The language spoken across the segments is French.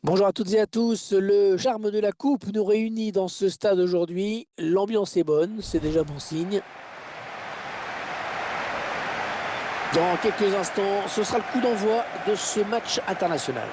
Bonjour à toutes et à tous. Le charme de la coupe nous réunit dans ce stade aujourd'hui. L'ambiance est bonne, c'est déjà bon signe. Dans quelques instants, ce sera le coup d'envoi de ce match international.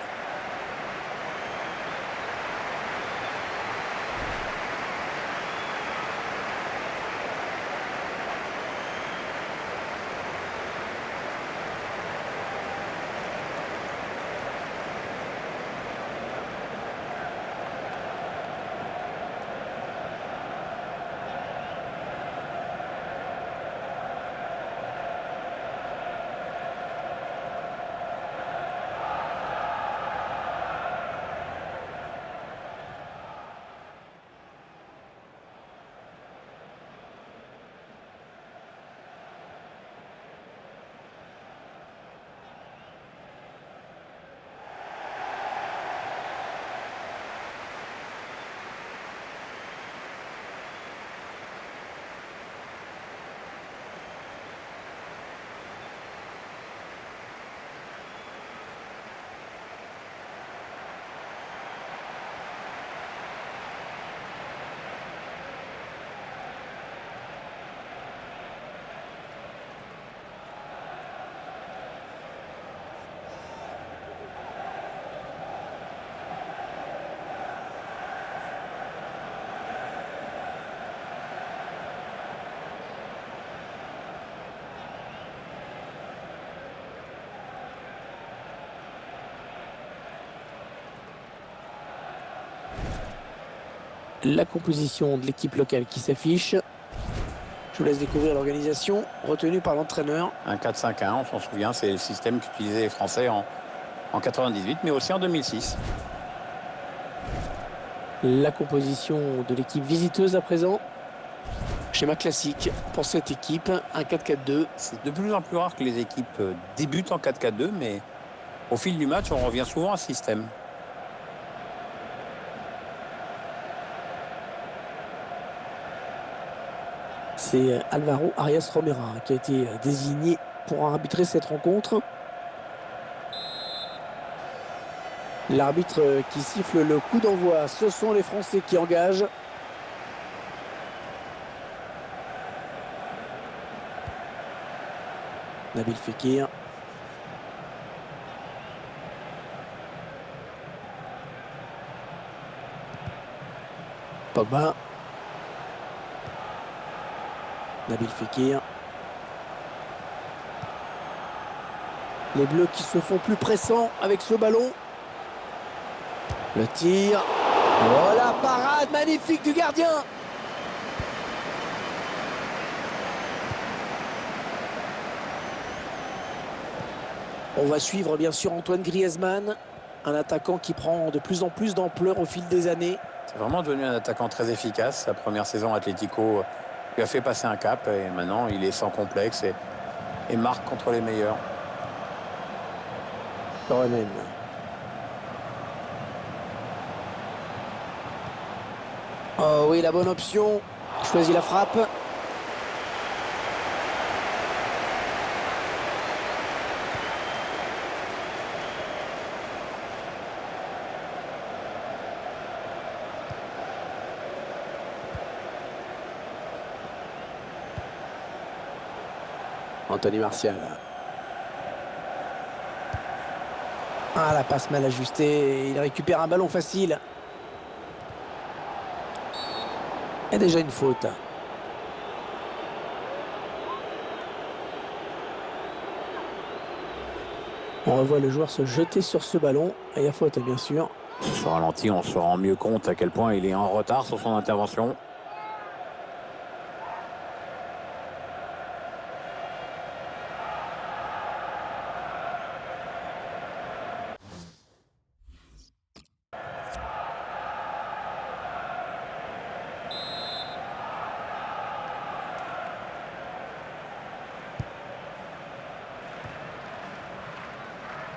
La composition de l'équipe locale qui s'affiche. Je vous laisse découvrir l'organisation retenue par l'entraîneur. Un 4-5-1, on s'en souvient, c'est le système qu'utilisaient les Français en 98, mais aussi en 2006. La composition de l'équipe visiteuse à présent. Schéma classique pour cette équipe, un 4-4-2. C'est de plus en plus rare que les équipes débutent en 4-4-2, mais au fil du match, on revient souvent à ce système. C'est Alvaro Arias Romera qui a été désigné pour arbitrer cette rencontre. L'arbitre qui siffle le coup d'envoi, ce sont les Français qui engagent. Nabil Fekir. Pogba. Nabil Fekir. Les Bleus qui se font plus pressants avec ce ballon. Le tir. Oh, la parade magnifique du gardien. On va suivre bien sûr Antoine Griezmann, un attaquant qui prend de plus en plus d'ampleur au fil des années. C'est vraiment devenu un attaquant très efficace. Sa première saison à Atlético lui a fait passer un cap et maintenant il est sans complexe et marque contre les meilleurs. Quand même. Oh oui, la bonne option. Choisit la frappe. Anthony Martial. Ah, la passe mal ajustée. Il récupère un ballon facile. Et déjà une faute. On revoit le joueur se jeter sur ce ballon. Et il y a faute, bien sûr. Sur ce ralenti, on se rend mieux compte à quel point il est en retard sur son intervention.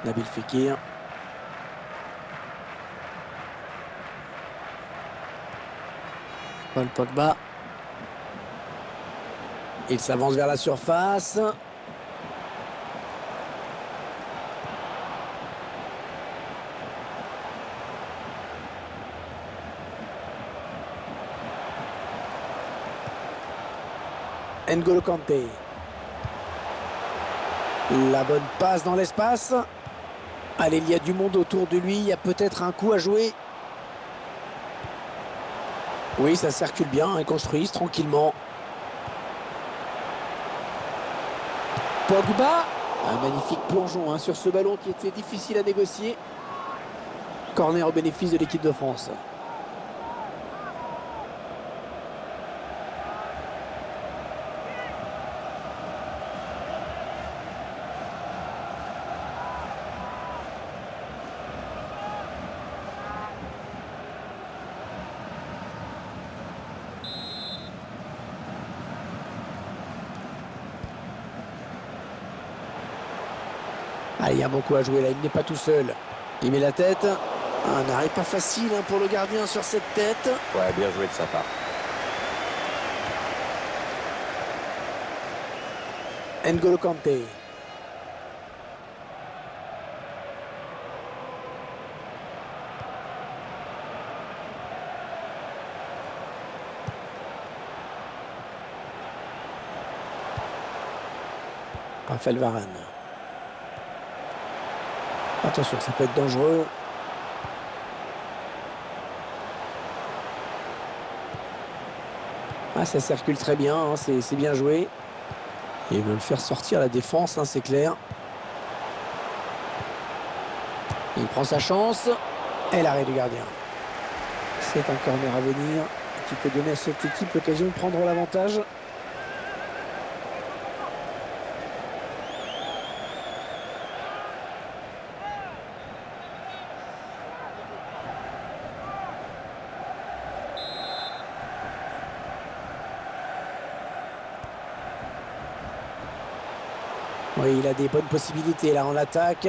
Nabil Fekir. Paul Pogba. Il s'avance vers la surface. N'Golo Kanté. La bonne passe dans l'espace. Allez, il y a du monde autour de lui. Il y a peut-être un coup à jouer. Oui, ça circule bien. Ils construisent tranquillement. Pogba. Un magnifique plongeon sur ce ballon qui était difficile à négocier. Corner au bénéfice de l'équipe de France. Ah, il y a beaucoup à jouer là, il n'est pas tout seul. Il met la tête. Un arrêt pas facile pour le gardien sur cette tête. Ouais, bien joué de sa part. N'Golo Kanté. Raphaël Varane. Attention, ça peut être dangereux. Ah, ça circule très bien, c'est bien joué. Il veut le faire sortir la défense, c'est clair. Il prend sa chance. Et l'arrêt du gardien. C'est un corner à venir qui peut donner à cette équipe l'occasion de prendre l'avantage. Oui, il a des bonnes possibilités là en l'attaque.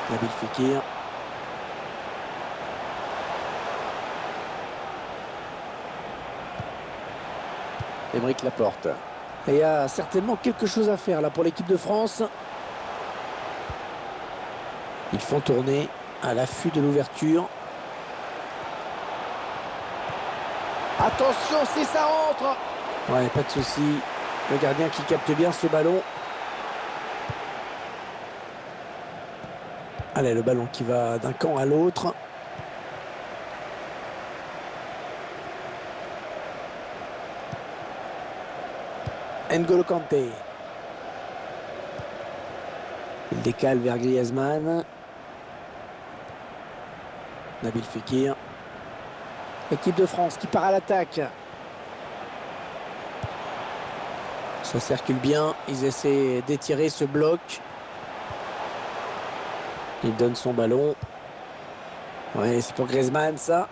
Nabil Fekir. Aymeric Laporte. Et il y a certainement quelque chose à faire là pour l'équipe de France. Ils font tourner à l'affût de l'ouverture. Attention, si ça rentre. Ouais, pas de souci. Le gardien qui capte bien ce ballon. Allez, le ballon qui va d'un camp à l'autre. N'Golo Kanté. Il décale vers Griezmann. Nabil Fekir. Équipe de France qui part à l'attaque. Ça circule bien. Ils essaient d'étirer ce bloc. Il donne son ballon. Ouais, c'est pour Griezmann, ça.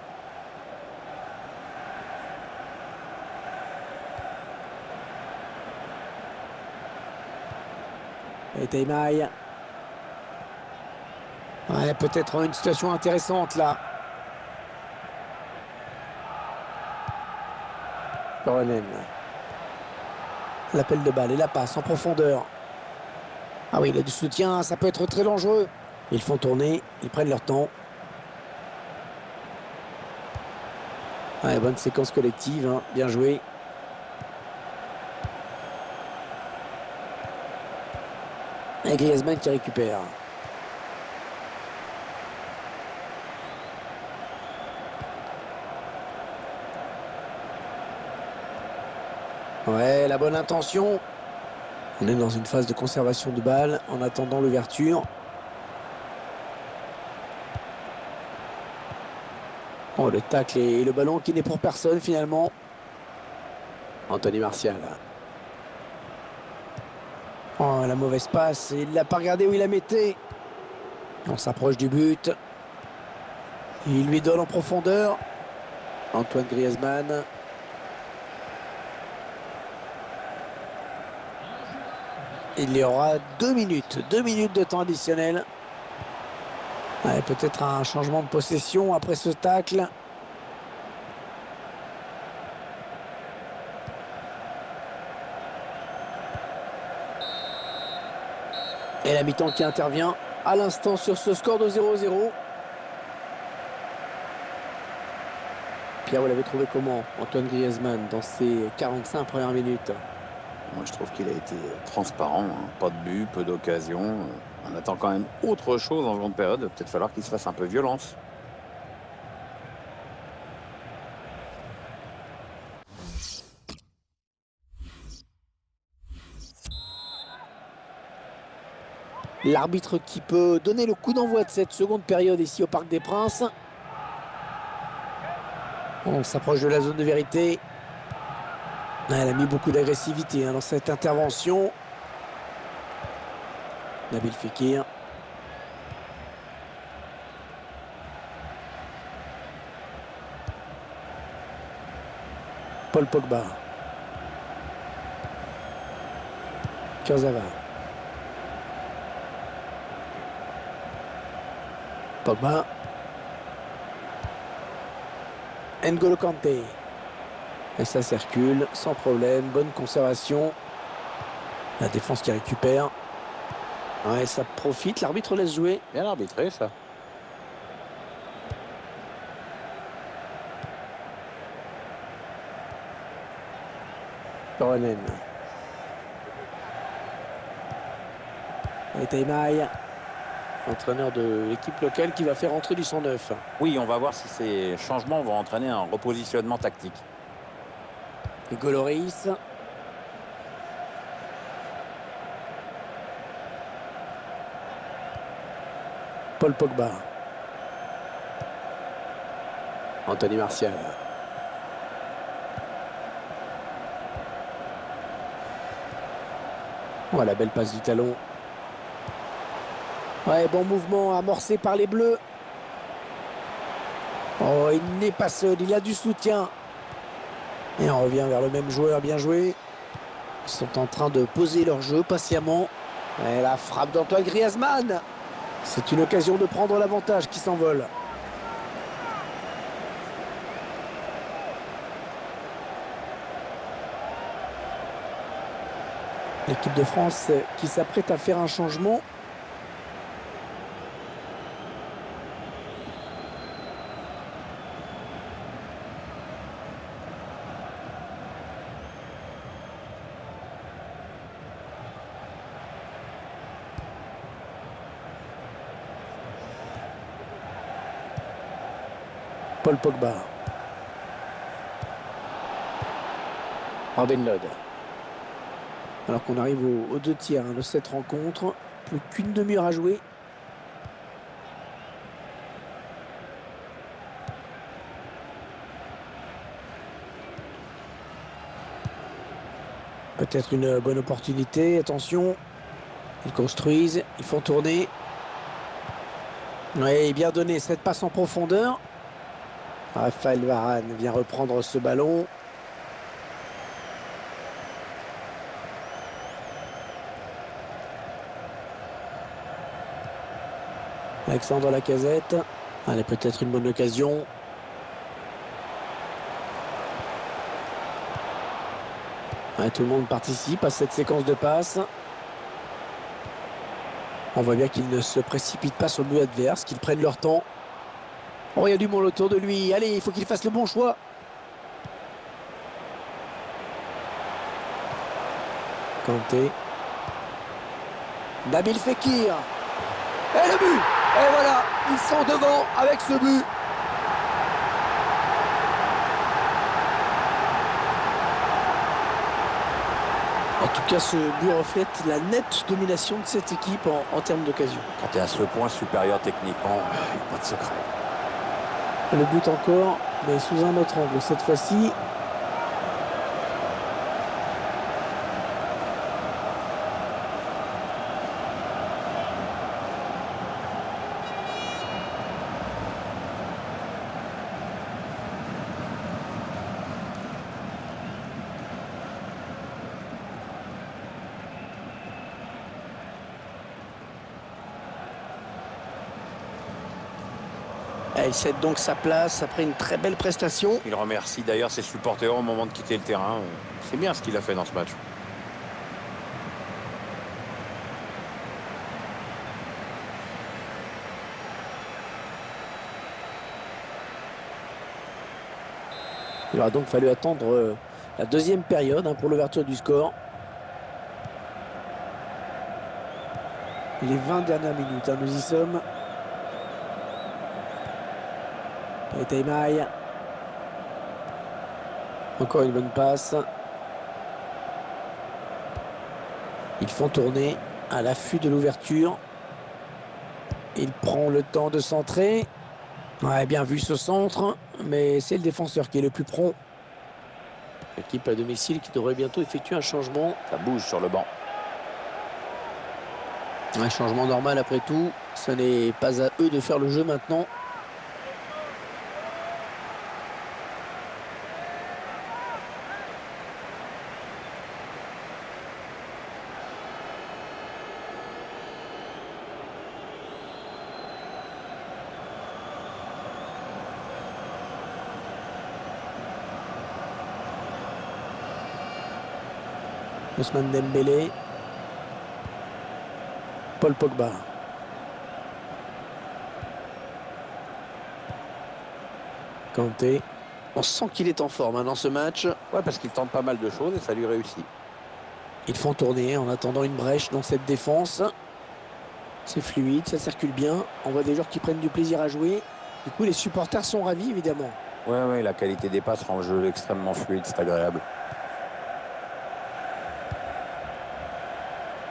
Et Taymaï. Ouais, peut-être une situation intéressante, là. Coronen. L'appel de balle et la passe en profondeur. Ah oui, il a du soutien, ça peut être très dangereux. Ils font tourner, ils prennent leur temps. Ouais, bonne séquence collective, bien joué. Et Griezmann qui récupère. Ouais, la bonne intention. On est dans une phase de conservation de balle en attendant l'ouverture. Oh, le tacle et le ballon qui n'est pour personne finalement. Anthony Martial. Oh, la mauvaise passe. Il l'a pas regardé où il la mettait. On s'approche du but. Il lui donne en profondeur. Antoine Griezmann. Il y aura 2 minutes. 2 minutes de temps additionnel. Ouais, peut-être un changement de possession après ce tacle. Et la mi-temps qui intervient à l'instant sur ce score de 0-0. Pierre, vous l'avez trouvé comment, Antoine Griezmann, dans ses 45 premières minutes? Moi, je trouve qu'il a été transparent, hein. Pas de but, peu d'occasions. On attend quand même autre chose en seconde période. Peut-être falloir qu'il se fasse un peu violence. L'arbitre qui peut donner le coup d'envoi de cette seconde période ici au Parc des Princes. On s'approche de la zone de vérité. Elle a mis beaucoup d'agressivité dans cette intervention. Nabil Fekir. Paul Pogba. Kurzawa. Pogba. N'Golo Kanté. Et ça circule sans problème. Bonne conservation. La défense qui récupère. Ouais, ça profite. L'arbitre laisse jouer. Bien arbitré, ça. Coronen. Et Taimaï, entraîneur de l'équipe locale qui va faire entrer du 109. Oui, on va voir si ces changements vont entraîner un repositionnement tactique. Hugo Lloris. Paul Pogba. Anthony Martial. Oh, la belle passe du talon. Ouais, bon mouvement amorcé par les Bleus. Oh, il n'est pas seul, il a du soutien. Et on revient vers le même joueur, bien joué. Ils sont en train de poser leur jeu patiemment. Et la frappe d'Antoine Griezmann. C'est une occasion de prendre l'avantage qui s'envole. L'équipe de France qui s'apprête à faire un changement. Paul Pogba. Robin Lod. Alors qu'on arrive aux 2 tiers de cette rencontre. Plus qu'une demi-heure à jouer. Peut-être une bonne opportunité. Attention. Ils construisent. Ils font tourner. Oui, bien donné. Cette passe en profondeur. Raphaël Varane vient reprendre ce ballon. Alexandre Lacazette. Allez, peut-être une bonne occasion. Ouais, tout le monde participe à cette séquence de passes. On voit bien qu'ils ne se précipitent pas sur le but adverse, qu'ils prennent leur temps. Oh, il y a du monde autour de lui. Allez, il faut qu'il fasse le bon choix. Kanté. Nabil Fekir. Et le but! Et voilà, ils sont devant avec ce but. En tout cas, ce but reflète la nette domination de cette équipe en termes d'occasion. Quand tu es à ce point supérieur techniquement, il n'y a pas de secret. Le but encore, mais sous un autre angle cette fois-ci. Il cède donc sa place après une très belle prestation. Il remercie d'ailleurs ses supporters au moment de quitter le terrain. C'est bien ce qu'il a fait dans ce match. Il aura donc fallu attendre la deuxième période pour l'ouverture du score. Les 20 dernières minutes, nous y sommes. Et Taïmaï. Encore une bonne passe. Ils font tourner à l'affût de l'ouverture. Il prend le temps de centrer. Ouais, bien vu ce centre, mais c'est le défenseur qui est le plus prompt. L'équipe à domicile qui devrait bientôt effectuer un changement. Ça bouge sur le banc. Un changement normal après tout. Ce n'est pas à eux de faire le jeu maintenant. Ousmane Dembélé. Paul Pogba. Kanté. On sent qu'il est en forme dans ce match. Ouais, parce qu'il tente pas mal de choses et ça lui réussit. Ils font tourner en attendant une brèche dans cette défense. C'est fluide, ça circule bien. On voit des joueurs qui prennent du plaisir à jouer. Du coup, les supporters sont ravis, évidemment. Ouais, la qualité des passes rend le jeu extrêmement fluide, c'est agréable.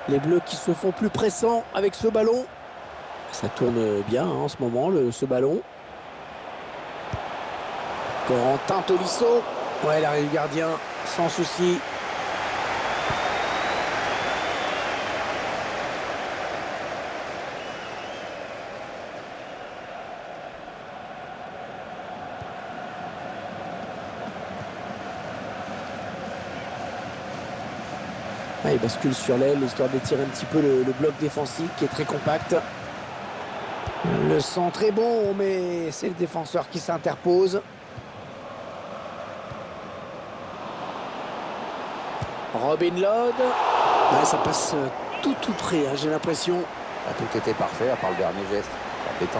Les Bleus qui se font plus pressants avec ce ballon. Ça tourne bien en ce moment, ce ballon. Corentin Tolisso. Ouais, l'arrêt du gardien, sans souci. Ah, il bascule sur l'aile, histoire d'étirer un petit peu le bloc défensif qui est très compact. Le centre est bon, mais c'est le défenseur qui s'interpose. Robin Lod. Ouais, ça passe tout près, j'ai l'impression. Tout était parfait, à part le dernier geste. Embêtant.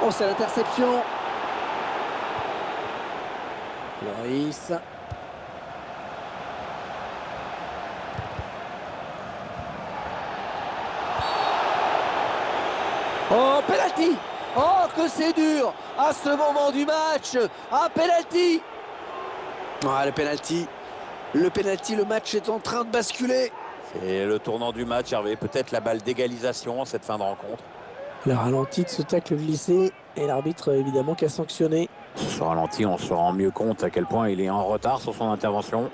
Oh, c'est l'interception. Loris. Oh, penalty. Oh, que c'est dur à ce moment du match. Ah, penalty. Ah, le penalty. Le penalty, le match est en train de basculer. C'est le tournant du match, Hervé. Peut-être la balle d'égalisation en cette fin de rencontre. Le ralenti de ce tacle glissé et l'arbitre évidemment qui a sanctionné. Sur ce ralenti, on se rend mieux compte à quel point il est en retard sur son intervention.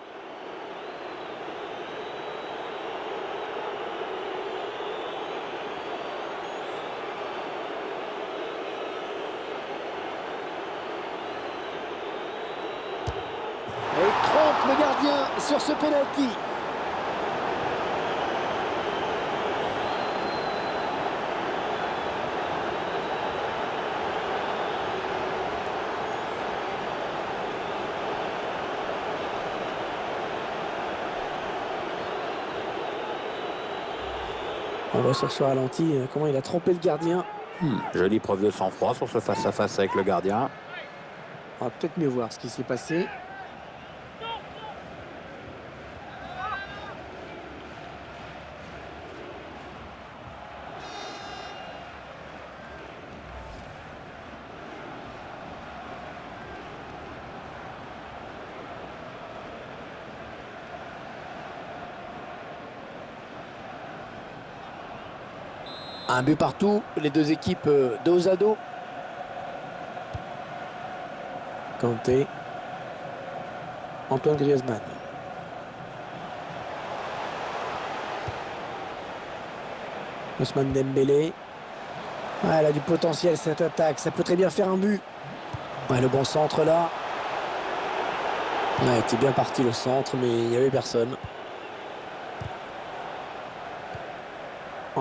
Et il trompe le gardien sur ce penalty. On voit sur ce ralenti comment il a trompé le gardien. Jolie preuve de sang-froid sur ce face-à-face avec le gardien. On va peut-être mieux voir ce qui s'est passé. Un but partout, les deux équipes dos à dos. Kanté. Antoine Griezmann. Ousmane Dembélé. Ah, elle a du potentiel cette attaque, ça peut très bien faire un but. Ouais, le bon centre là. Ouais, était bien parti le centre, mais il n'y avait personne.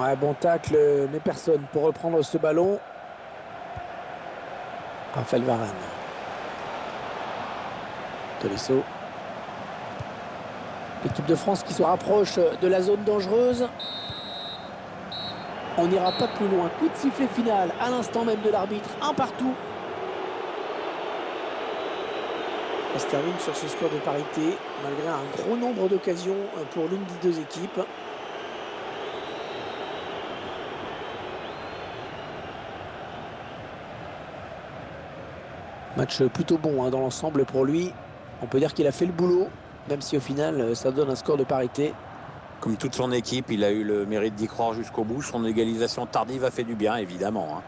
Ouais, bon tacle, mais personne pour reprendre ce ballon. Raphaël Varane. Tolisso. L'équipe de France qui se rapproche de la zone dangereuse. On n'ira pas plus loin. Coup de sifflet final à l'instant même de l'arbitre. Un partout. Ça se termine sur ce score de parité, malgré un gros nombre d'occasions pour l'une des deux équipes. Match plutôt bon dans l'ensemble pour lui. On peut dire qu'il a fait le boulot, même si au final ça donne un score de parité. Comme toute son équipe, il a eu le mérite d'y croire jusqu'au bout. Son égalisation tardive a fait du bien, évidemment.